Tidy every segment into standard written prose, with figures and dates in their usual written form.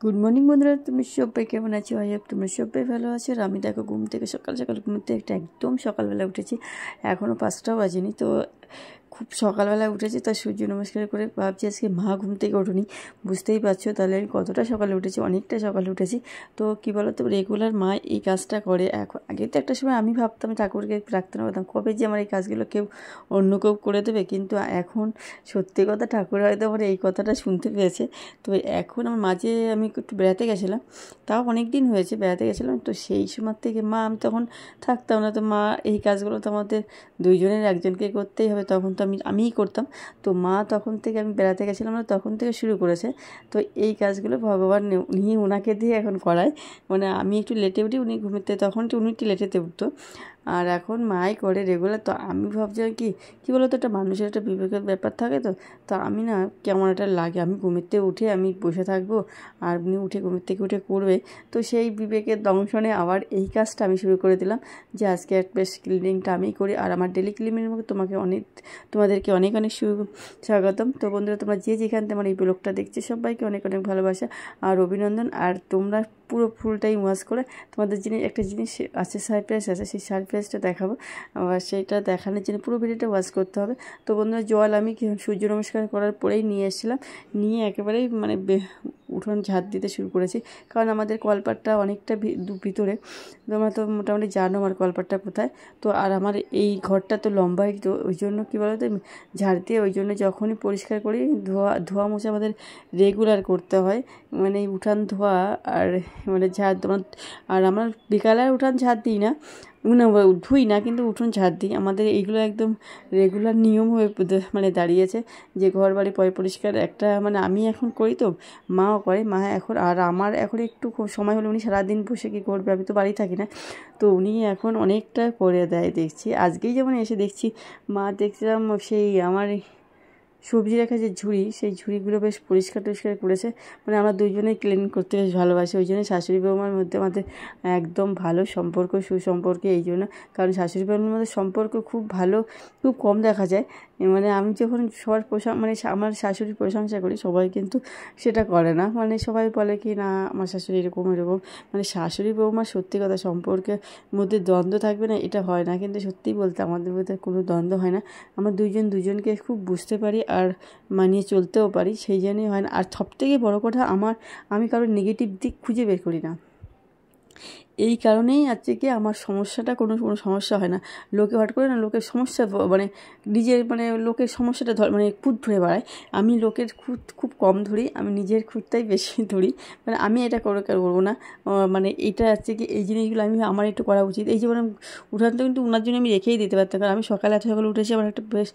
Good morning বন্ধুরা, তুমি সবাই কেমন আছো? আই হোপ তোমরা সবাই ভালো আছো। আর আমি দেখো ঘুম থেকে সকাল সকাল ঘুমতে একদম সকালবেলা উঠেছি, এখনও 5টাও বাজেনি। তো খুব সকালবেলা উঠেছি, তাই সূর্য নমস্কার করে ভাবছি আজকে মা ঘুম থেকে ওঠেনি। বুঝতেই পারছো তাহলে আমি কতটা সকালে উঠেছি, অনেকটা সকালে উঠেছি। তো কী বলো তো, রেগুলার মা এই কাজটা করে। এখন আগে তো একটা সময় আমি ভাবতাম ঠাকুরকে প্রার্থনা করতাম কবে যে আমার এই কাজগুলো অন্য কেউ করে দেবে, কিন্তু এখন সত্যি কথা ঠাকুর হয়তো আমার এই কথাটা শুনতে পেয়েছে। তো এখন আমার মাঝে আমি একটু বেড়াতে গেছিলাম, তাও অনেক দিন হয়েছে বেড়াতে গেছিলাম। তো সেই সময় থেকে আমি তখন থাকতাম না, তো মা এই কাজগুলো তো আমাদের দুইজনের একজনকে করতেই হবে, তখন তো আমিই করতাম। তো মা তখন থেকে, আমি বেড়াতে গেছিলাম না তখন থেকে শুরু করেছে। তো এই কাজগুলো ভগবান উনি ওনাকে দিয়ে এখন করায়। মানে আমি একটু লেটে উঠি, উনি ঘুমিতে তখন উনি একটু লেটেতে উঠতো, আর এখন মাই করে রেগুলার। তো আমি ভাবছিলাম কী বলো তো, একটা মানুষের একটা বিবেকের ব্যাপার থাকে। তো আমি না কেমন একটা লাগে, আমি ঘুমিতে উঠে আমি বসে থাকবো আর উনি উঠে ঘুমের থেকে উঠে করবে। তো সেই বিবেকের দংশনে আবার এই কাজটা আমি শুরু করে দিলাম যে আজকে বেশ ক্লিনিংটা আমিই করি। আর আমার ডেলি ক্লিনিংয়ের মধ্যে তোমাদেরকে অনেক অনেক স্বাগতম। তো বন্ধুরা, তোমরা যে যেখান থেকে আমার এই ব্লগটা দেখছি সবাইকে অনেক অনেক ভালোবাসা আর অভিনন্দন। আর তোমরা পুরো ফুল টাইম ওয়াচ করে তোমাদের একটা জিনিস আছে, সারপ্রাইজ আছে, সেই সারপ্রাইজটা দেখাবো। আবার সেইটা দেখানোর জন্য পুরো ভিডিওটা ওয়াচ করতে হবে। তো বন্ধুরা, জল আমি সূর্য নমস্কার করার পরেই নিয়ে এসেছিলাম, নিয়ে একেবারেই মানে উঠোন ঝাঁট দিতে শুরু করেছি। কারণ আমাদের কলপাটটা অনেকটা ভিতরে, তোমরা তো মোটামুটি জানো আমার কলপাটটা কোথায়। তো আর আমার এই ঘরটা তো লম্বাই, তো ওই জন্য কী বলো তো, ঝাড় দিয়ে ওই জন্য যখনই পরিষ্কার করি ধোয়া মোছা আমাদের রেগুলার করতে হয়। মানে উঠান ধোয়া আর মানে ঝাড় তোমার, আর আমরা বিকালে উঠান ঝাড় দিই না, ধুই না, কিন্তু উঠোন ঝাড় দিই। আমাদের এইগুলো একদম রেগুলার নিয়ম হয়ে মানে দাঁড়িয়েছে যে ঘর বাড়ি পরিষ্কার একটা, মানে আমি এখন করি, তো মাও করে। মা এখন, আর আমার এখন একটু খুব সময় হলে উনি সারাদিন বসে কী করবে, আমি তো বাড়ি থাকি না, তো উনি এখন অনেকটা করে দেয় দেখছি। আজকেই যেমন এসে দেখছি মা, দেখছিলাম সেই আমার সবজি রাখা যে ঝুড়ি, সেই ঝুড়িগুলো বেশ পরিষ্কার টরিষ্কার করেছে। মানে আমরা দুইজনেই ক্লিন করতে বেশ ভালোবাসি, ওই জন্য শাশুড়ি বৌমার মধ্যে আমাদের একদম ভালো সম্পর্ক, সুসম্পর্কে এই জন্য। কারণ শাশুড়ি বৌমার মধ্যে সম্পর্ক খুব ভালো, খুব কম দেখা যায়। মানে আমি যখন সবার মানে আমার শাশুড়ির প্রশংসা করি, সবাই কিন্তু সেটা করে না। মানে সবাই বলে কি না আমার শাশুড়ি এরকম এরকম, মানে শাশুড়ি বৌমার সত্যি কথা সম্পর্কের মধ্যে দ্বন্দ্ব থাকবে না, এটা হয় না। কিন্তু সত্যিই বলতে আমাদের মধ্যে কোনো দ্বন্দ্ব হয় না, আমরা দুজনকে খুব বুঝতে পারি আর মানিয়ে চলতেও পারি, সেই জন্যই হয় না। আর সবথেকে বড় কথা, আমি কারোর নেগেটিভ দিক খুঁজে বের করি না। এই কারণেই আছে কি আমার সমস্যাটা কোনো সমস্যা হয় না। লোকে হট করে না লোকের সমস্যা, মানে নিজের মানে লোকের সমস্যাটা মানে খুঁত ধরে বেড়ায়। আমি লোকের খুঁত খুব কম ধরি, আমি নিজের খুঁতটাই বেশি ধরি। মানে আমি এটা করবো না, মানে এটা আছে কি এই জিনিসগুলো আমার একটু করা উচিত। এই যে মানে উঠান তো কিন্তু ওনার জন্য আমি রেখেই দিতে পারতাম, কারণ আমি এত সকালে উঠেছি, আমার একটা বেশ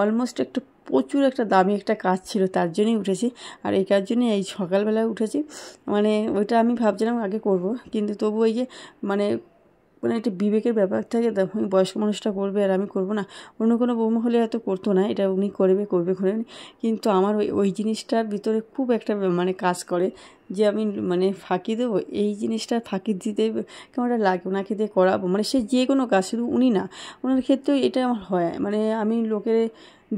অলমোস্ট একটা প্রচুর একটা দামি একটা কাজ ছিল, তার জন্যই উঠেছি। আর এই কাজ জন্যই এই সকালবেলায় উঠেছি। মানে ওইটা আমি ভাবছিলাম আগে করব, কিন্তু তবু ওই যে মানে মানে একটা বিবেকের ব্যাপার থাকে, তখন বয়স্ক মানুষটা করবে আর আমি করব না। অন্য কোনো বৌমা হলে এত করতো না, এটা উনি করবে করে। কিন্তু আমার ওই জিনিসটার ভিতরে খুব একটা মানে কাজ করে যে আমি মানে ফাঁকি দেবো, এই জিনিসটা ফাঁকি দিতে কেমনটা লাগে, ওনাকে দিয়ে করাবো। মানে সে যে কোনো কাজ, শুধু উনি না, ওনার ক্ষেত্রেও এটা আমার হয়। মানে আমি লোকের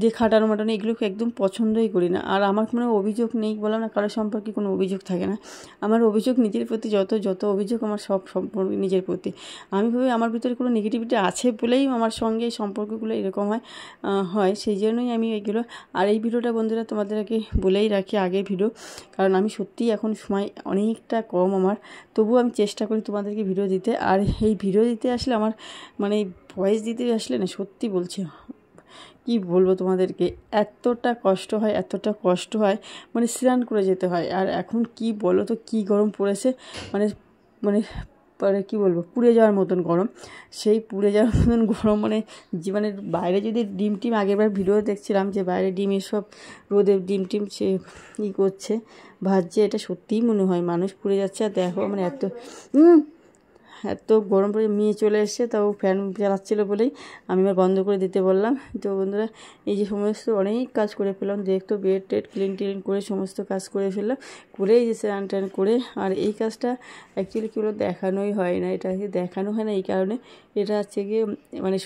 দিয়ে খাটানো এগুলোকে একদম পছন্দই করি না। আর আমার কোনো অভিযোগ নেই, বললাম না কারোর সম্পর্কে কোনো অভিযোগ থাকে না। আমার অভিযোগ নিজের প্রতি, যত অভিযোগ আমার সব সম্পর্ক নিজের প্রতি। আমি ভাবি আমার ভিতরে কোনো নেগেটিভিটি আছে বলেই আমার সঙ্গে এই সম্পর্কগুলো এরকম হয়, সেই জন্যই আমি এইগুলো। আর এই ভিডিওটা বন্ধুরা তোমাদেরকে বলেই রাখি, আগের ভিডিও, কারণ আমি সত্যিই এখন সময় অনেকটা কম আমার, তবুও আমি চেষ্টা করি তোমাদেরকে ভিডিও দিতে। আর এই ভিডিও দিতে আসলে আমার মানে ভয়েস দিতে আসলে না, সত্যি বলছি কি বলবো তোমাদেরকে, এতটা কষ্ট হয়, মানে স্নান করে যেতে হয়। আর এখন কি বলো তো, কি গরম পড়েছে, মানে মানে পরে কী বলবো, পুড়ে যাওয়ার মতন গরম। সেই পুড়ে যাওয়ার মতন গরম, মানে মানে বাইরে যদি ডিম আগেরবার ভিডিও দেখছিলাম যে বাইরে ডিম এসব রোদে ডিম সে করছে, ভাজছে, এটা সত্যিই মনে হয় মানুষ পুড়ে যাচ্ছে। আর দেখো মানে এত গরম পড়ে মেয়ে চলে এসছে, তাও ফ্যান চালাচ্ছিলো বলেই আমি এবার বন্ধ করে দিতে বললাম। তো বন্ধুরা এই যে সমস্ত অনেক কাজ করে ফেললাম, দেখতো বেড টেড ক্লিন করে সমস্ত কাজ করে ফেললাম, করে এই যে স্নান টান করে। আর এই কাজটা অ্যাকচুয়ালি কী বলো দেখানোই হয় না, এটা দেখানো হয় না এই কারণে, এটা হচ্ছে গিয়ে মানে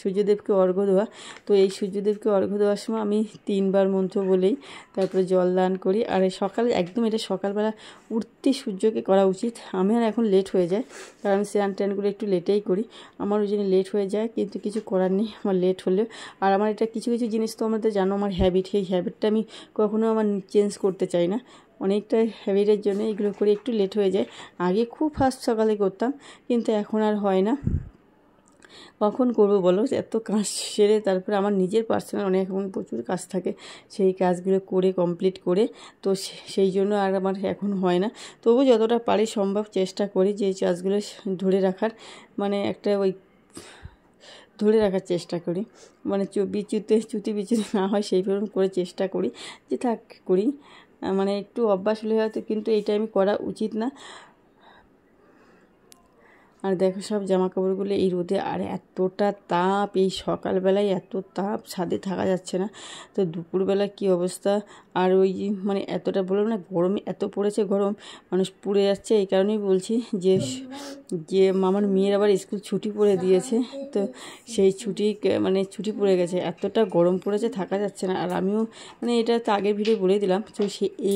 সূর্যদেবকে অর্ঘ্য দেওয়া। তো এই সূর্যদেবকে অর্ঘ্য দেওয়ার সময় আমি 3 বার মন্ত্র বলেই তারপরে জল দান করি। আর সকালে একদম এটা সকালবেলা উঠতে সূর্যকে করা উচিত। আমি আর এখন লেট হয়ে যায়, কারণ আমি স্নান টানগুলো একটু লেটেই করি, আমার ওই জন্য লেট হয়ে যায়, কিন্তু কিছু করার নেই আমার লেট হলেও। আর আমার এটা কিছু কিছু জিনিস তো আমাদের জানো আমার হ্যাবিট, সেই হ্যাবিটটা আমি কখনো আমার চেঞ্জ করতে চাই না, অনেকটা হ্যাবিটের জন্য এগুলো করে একটু লেট হয়ে যায়। আগে খুব ফাস্ট সকালে করতাম, কিন্তু এখন আর হয় না। কখন করবো বলো, এত কাজ সেরে তারপরে আমার নিজের পার্সোনাল অনেক এখন প্রচুর কাজ থাকে, সেই কাজগুলো করে কমপ্লিট করে, তো সেই জন্য আর আমার এখন হয় না। তবু যতটা পারি সম্ভব চেষ্টা করি যে এই কাজগুলো ধরে রাখার, মানে একটা ওই ধরে রাখার চেষ্টা করি, মানে চুতি বিচ্যুতি না হয় সেইভাবে করে চেষ্টা করি যে থাক করি, মানে একটু অভ্যাস হলে হয়তো, কিন্তু এই টাইমে করা উচিত না। আর দেখো সব জামা কাপড়গুলো এই রোদে, আর এতটা তাপ, এই সকালবেলায় এত তাপ, ছাদে থাকা যাচ্ছে না। তো দুপুরবেলা কি অবস্থা, আর ওই মানে এতটা বললাম না গরমে এত পড়েছে, গরম মানুষ পুড়ে যাচ্ছে। এই কারণেই বলছি যে আমার মেয়ের আবার স্কুল ছুটি পড়ে দিয়েছে, তো সেই মানে ছুটি পড়ে গেছে, এতটা গরম পড়েছে থাকা যাচ্ছে না। আর আমিও মানে এটা তো আগের ভিডিও বলেই দিলাম, তো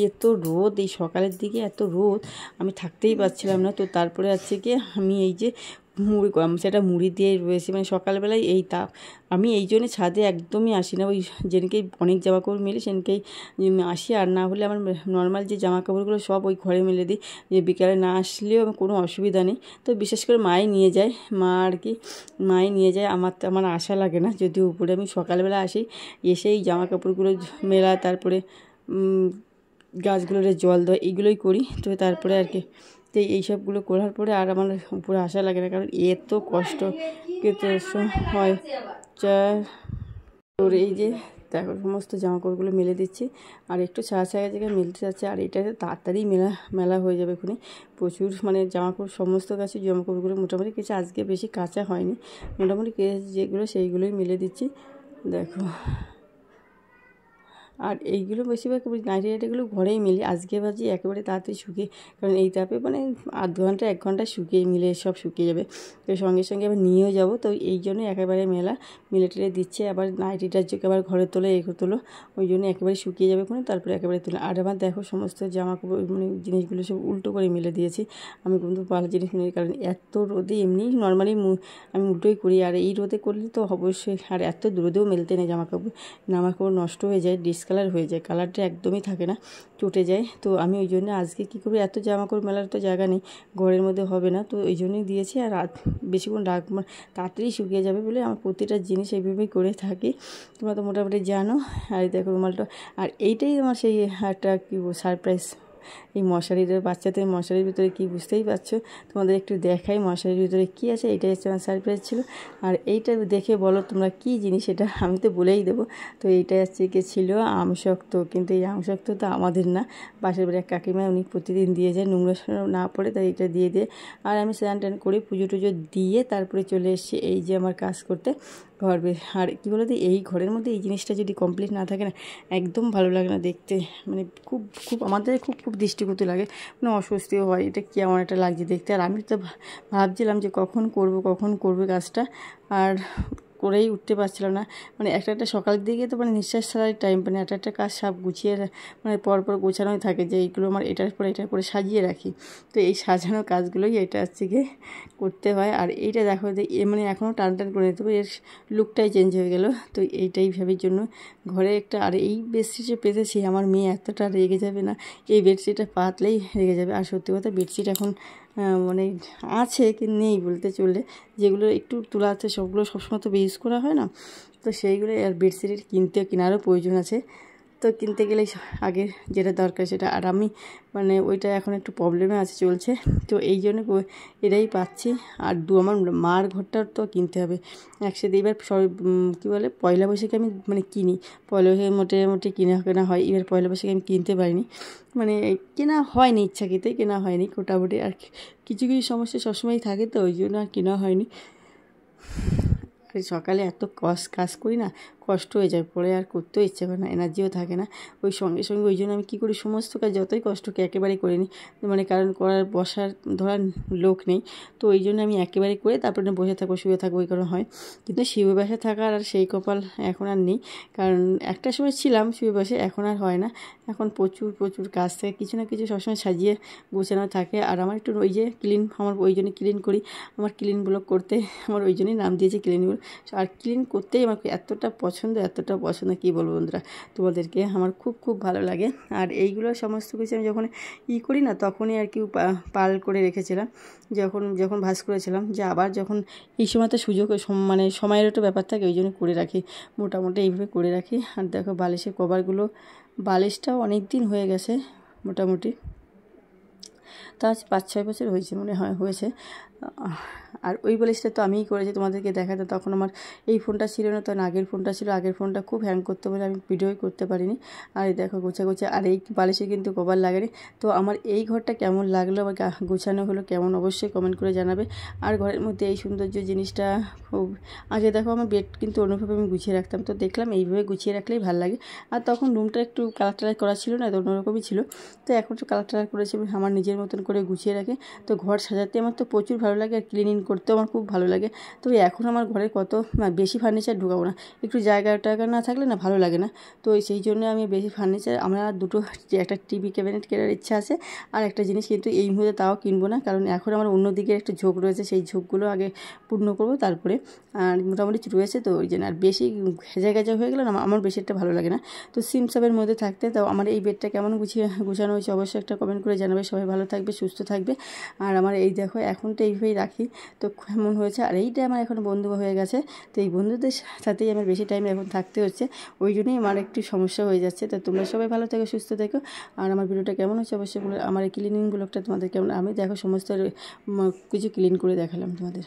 এত রোদ, এই সকালের দিকে এত রোদ আমি থাকতেই পারছিলাম না। তো তারপরে আছে কি আমি এই যে সেটা মুড়ি দিয়ে রয়েছে, মানে সকালবেলায় এই তাপ, আমি এই জন্য ছাদে একদমই আসি না, ওই যেদিনকেই অনেক জামা কাপড় মেলি সেদিনকেই আসি, আর না হলে আমার নর্মাল যে জামা কাপড়গুলো সব ওই ঘরে মেলে দিই, যে বিকালে না আসলেও কোনো অসুবিধা নেই। তো বিশেষ করে মাই নিয়ে যায়, মাই নিয়ে যায়, আমার আশা লাগে না, যদিও উপরে আমি সকালবেলা আসি, এসে এই জামা কাপড়গুলো মেলা, তারপরে গাছগুলোরে জল দেওয়া, এইগুলোই করি। তো তারপরে আর কি, তো এইসবগুলো করার পরে আর আমার উপরে আসা লাগে না, কারণ এত কষ্ট কিন্তু হয়। তোর এই যে দেখো সমস্ত জামাকাপড়গুলো মেলে দিচ্ছি, আর একটু ছাড়া জায়গায় মেলতে যাচ্ছে, আর এটা তাড়াতাড়ি মেলা হয়ে যাবে এখানে। প্রচুর মানে জামাকাপড় সমস্ত গাছে জামাকাপড়গুলো মোটামুটি কিছু আজকে বেশি কাঁচা হয়নি, মোটামুটি যেগুলো সেইগুলোই মেলে দিচ্ছি দেখো। আর এইগুলো বেশিরভাগ নাইটিগুলো ঘরেই মিলে, আজকে ভাবছি একেবারে তাড়াতাড়ি শুকিয়ে, কারণ এই তাপে মানে আধ ঘন্টা 1 ঘন্টা শুকিয়ে মিলে সব শুকিয়ে যাবে, তো সঙ্গে সঙ্গে আবার নিয়েও যাবো, তো এই জন্য একেবারে মিলে টেলে দিচ্ছে। আবার নাইটিটার যে আবার ঘরে তোলো তোলো, ওই জন্য একেবারে শুকিয়ে যাবে কোনো, তারপরে একেবারে তোলো। আর আমার দেখো সমস্ত জামা কাপড় মানে জিনিসগুলো সব উল্টো করে মিলে দিয়েছি, আমি কিন্তু ভালো জিনিস মিলে, কারণ এত রোদে এমনি নর্মালি আমি উল্টোই করি, আর এই রোদে করলে তো অবশ্যই, আর এত রোদেও মেলতে নেই জামা কাপড় নষ্ট হয়ে যায়, ডিসকালার হয়ে যায়, কালারটা একদমই থাকে না, চটে যায়। তো আমি ওই জন্য আজকে কী করবো, এত জামা কাপড় মেলার তো জায়গা নেই, ঘরের মধ্যে হবে না, তো ওই জন্যই দিয়েছি। আর বেশিক্ষণ তাড়াতাড়ি শুকিয়ে যাবে বলে আমার প্রতিটা জিনিস এইভাবেই করে থাকি, তোমরা তো মোটামুটি জানো। আর দেখো রুমালটা, আর এইটাই আমার সেই একটা কী সারপ্রাইজ, এই মশারির বাচ্চাদের মশারির ভিতরে কি বুঝতেই পারছো, তোমাদের একটু দেখাই মশারির ভিতরে কি আছে। এটাই হচ্ছে আমার সারপ্রাইজ ছিল, আর এইটা দেখে বলো তোমরা কি জিনিস, এটা আমি তো বলেই দেবো। তো এইটা হচ্ছে কি ছিল আমশক্ত, কিন্তু এই আমশক্ত তো আমাদের না, পাশের বাড়ি এক কাকিমা, উনি প্রতিদিন দিয়ে যায়, নোংরা না পড়ে, তাই এটা দিয়ে আর আমি স্নান টান করে পুজো টুজো দিয়ে তারপরে চলে এসেছি এই যে আমার কাজ করতে ঘর। আর কী বলতো, এই ঘরের মধ্যে এই জিনিসটা যদি কমপ্লিট না থাকে না, একদম ভালো লাগে না দেখতে, মানে খুব আমাদের খুব দৃষ্টিকটু লাগে, মানে অস্বস্তিও হয়, এটা কেমন একটা লাগছে দেখতে। আর আমি তো ভাবছিলাম যে কখন করবে কাজটা, আর করেই উঠতে পারছিলাম না, মানে একটা সকালের দিকে তো মানে নিঃশ্বাস ছাড়ার টাইম, মানে একটা কাজ সব গুছিয়ে মানে পরপর গোছানোই থাকে, যে এইগুলো আমার এটার পরে সাজিয়ে রাখি, তো এই সাজানো কাজগুলোই এটা হচ্ছে গিয়ে করতে হয়। আর এইটা দেখো মানে এখনও টান করে নিতে হবে, এর লুকটাই চেঞ্জ হয়ে গেল। তো এইটাই ভাবির জন্য ঘরে একটা, আর এই বেডশিটে পেতেছি, আমার মেয়ে এতটা রেগে যাবে না, এই বেডশিটটা পাতলেই রেগে যাবে। আর সত্যি কথা বেডশিট এখন মানে আছে কি নেই বলতে চললে, যেগুলো একটু তোলা আছে সবগুলো সবসময় তো ইউজ করা হয় না, তো সেইগুলো আর বেডশিট কেনারও প্রয়োজন আছে। তো কিনতে গেলে আগে যেটা দরকার সেটা, আর আমি মানে ওইটা এখন একটু প্রবলেমে আছে চলছে, তো এই জন্য এটাই পাচ্ছি। আর আমার মার ঘরটাও তো কিনতে হবে একসাথে। এবার কী বলে পয়লা বৈশাখে আমি মানে কিনি, পয়লা বৈশাখে মোটামুটি কেনা হয়। এবার পয়লা বৈশাখে আমি কিনতে পারিনি, মানে কেনা হয়নি, ইচ্ছাকৃতই কেনা হয়নি মোটামুটি। আর কিছু কিছু সমস্যা সবসময়ই থাকে, তো ওই জন্য আর কেনা হয়নি। সকালে এত কাজ করি না, কষ্ট হয়ে যায়, পরে আর করতেও ইচ্ছে করে না, এনার্জিও থাকে না। ওই সঙ্গে সঙ্গে ওই জন্য আমি কী করি, সমস্ত কাজ যতই কষ্টকে একেবারেই করে নিই, মানে কারণ বসার ধরার লোক নেই, তো ওই জন্য আমি একেবারে করে তারপরে বসে থাকবো, শুয়ে থাকবো, ওই কারণে হয়। কিন্তু শুয়ে বসে থাকার আর সেই কপাল এখন আর নেই, কারণ একটা সময় ছিলাম শুয়ে বসে, এখন আর হয় না। এখন প্রচুর প্রচুর কাজ থাকে, কিছু না কিছু সবসময় সাজিয়ে গোছানো থাকে। আর আমার একটু ওই যে ক্লিন, আমার ওই জন্যই ক্লিন করি, আমার ক্লিন ব্লগ করতে আমার ওই জন্যই নাম দিয়েছে ক্লিন। আর ক্লিন করতেই আমার এতটা পছন্দ কী বলবো বন্ধুরা তোমাদেরকে, আমার খুব খুব ভালো লাগে। আর এইগুলো সমস্ত কিছু আমি যখন করি না, তখনই আর কি পাল করে রেখেছিলাম, যখন ভাঁজ করেছিলাম, যে আবার যখন এই সময় তো সুযোগ মানে সময়ের একটু ব্যাপার থাকে, ওই জন্য করে রাখি, মোটামুটি এইভাবে করে রাখি। আর দেখো বালিশের কভারগুলো, বালিশটাও অনেক দিন হয়ে গেছে, মোটামুটি তা 5-6 বছর হয়েছে মনে হয়, হয়েছে। আর ওই বালিশটা তো আমিই করেছি, তোমাদেরকে দেখাতে। তখন আমার এই ফোনটা ছিল না, তখন আগের ফোনটা ছিল, আগের ফোনটা খুব হ্যাং করতে বলে আমি ভিডিওই করতে পারিনি। আর এই দেখো গোছা। আর এই বালিশে কিন্তু কভার লাগেনি। তো আমার এই ঘরটা কেমন লাগলো বা গোছানো হলো কেমন, অবশ্যই কমেন্ট করে জানাবে। আর ঘরের মধ্যে এই সৌন্দর্য জিনিসটা খুব আগে দেখো, আমার বেড কিন্তু অন্যভাবে আমি গুছিয়ে রাখতাম, তো দেখলাম এইভাবে গুছিয়ে রাখলেই ভালো লাগে। আর তখন রুমটা একটু কালার করা ছিল না, তো অন্যরকমই ছিল, তো এখন একটু কালার করেছি, আমার নিজের মতন করে গুছিয়ে রাখি। তো ঘর সাজাতে আমার তো প্রচুর ভালো লাগে, আর ক্লিনিং করতেও আমার খুব ভালো লাগে। তবে এখন আমার ঘরে বেশি ফার্নিচার ঢুকাবো না, একটু জায়গা না থাকলে না ভালো লাগে না। তো সেই জন্য আমি বেশি ফার্নিচার, আমরা দুটো, যে একটা টিভি ক্যাবিনেট কেনার ইচ্ছা আছে, আর একটা জিনিস কিন্তু এই মুহূর্তে তাও কিনবো না, কারণ এখন আমার অন্যদিকে একটা ঝোঁক রয়েছে, সেই ঝোঁকগুলো আগে পূর্ণ করবো তারপরে। আর মোটামুটি রয়েছে, তো ওই জন্য। আর বেশি ঘেজা হয়ে গেলে না আমার বেশি একটা ভালো লাগে না। তো সিমসাবের মধ্যে থাকতে, তো আমার এই বেডটা কেমন গুছানো হয়েছে অবশ্যই একটা কমেন্ট করে জানাবে। সবাই ভালো থাকবে, সুস্থ থাকবে। আর আমার এই দেখো, এখন তো এইভাবেই রাখি, তো কেমন হয়েছে। আর এইটা আমার এখন বন্ধু হয়ে গেছে, তো এই বন্ধুদের সাথেই আমার বেশি টাইম এখন থাকতে হচ্ছে, ওই জন্যই আমার একটু সমস্যা হয়ে যাচ্ছে। তো তোমরা সবাই ভালো থেকো, সুস্থ থেকো। আর আমার ভিডিওটা কেমন হচ্ছে অবশ্যই আমার এই ক্লিনিং ব্লগটা তোমাদের কেমন, আমি দেখো সমস্ত কিছু ক্লিন করে দেখালাম তোমাদের।